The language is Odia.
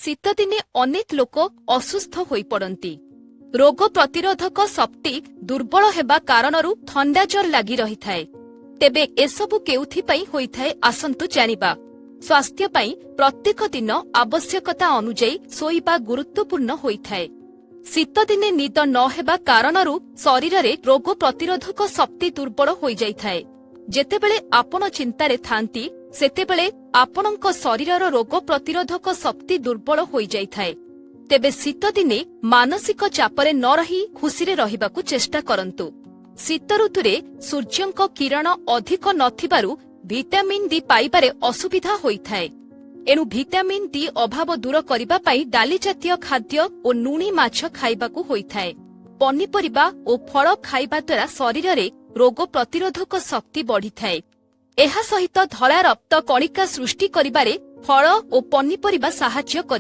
ଶୀତଦିନେ ଅନେକ ଲୋକ ଅସୁସ୍ଥ ହୋଇପଡ଼ନ୍ତି। ରୋଗ ପ୍ରତିରୋଧକ ଶକ୍ତି ଦୁର୍ବଳ ହେବା କାରଣରୁ ଥଣ୍ଡା ଜ୍ୱର ଲାଗି ରହିଥାଏ। ତେବେ ଏସବୁ କେଉଁଥିପାଇଁ ହୋଇଥାଏ ଆସନ୍ତୁ ଜାଣିବା। ସ୍ୱାସ୍ଥ୍ୟ ପାଇଁ ପ୍ରତ୍ୟେକ ଦିନ ଆବଶ୍ୟକତା ଅନୁଯାୟୀ ଶୋଇବା ଗୁରୁତ୍ୱପୂର୍ଣ୍ଣ ହୋଇଥାଏ। ଶୀତଦିନେ ନିଦ ନ ହେବା କାରଣରୁ ଶରୀରରେ ରୋଗ ପ୍ରତିରୋଧକ ଶକ୍ତି ଦୁର୍ବଳ ହୋଇଯାଇଥାଏ। ଯେତେବେଳେ ଆପଣ ଚିନ୍ତାରେ ଥାନ୍ତି ସେତେବେଳେ ଆପଣଙ୍କ ଶରୀରର ରୋଗ ପ୍ରତିରୋଧକ ଶକ୍ତି ଦୁର୍ବଳ ହୋଇଯାଇଥାଏ। ତେବେ ଶୀତଦିନେ ମାନସିକ ଚାପରେ ନ ରହି ଖୁସିରେ ରହିବାକୁ ଚେଷ୍ଟା କରନ୍ତୁ। ଶୀତ ଋତୁରେ ସୂର୍ଯ୍ୟଙ୍କ କିରଣ ଅଧିକ ନଥିବାରୁ ଭିଟାମିନ୍ ଡି ପାଇବାରେ ଅସୁବିଧା ହୋଇଥାଏ। ଏଣୁ ଭିଟାମିନ୍ ଡି ଅଭାବ ଦୂର କରିବା ପାଇଁ ଡାଲି ଜାତୀୟ ଖାଦ୍ୟ ଓ ଲୁଣି ମାଛ ଖାଇବାକୁ ହୋଇଥାଏ। ପନିପରିବା ଓ ଫଳ ଖାଇବା ଦ୍ୱାରା ଶରୀରରେ ରୋଗ ପ୍ରତିରୋଧକ ଶକ୍ତି ବଢ଼ିଥାଏ। ଏହା ସହିତ ଧଳା ରକ୍ତ କଣିକା ସୃଷ୍ଟି କରିବାରେ ଫଳ ଓ ପନିପରିବା ସାହାଯ୍ୟ କରିଥାଏ।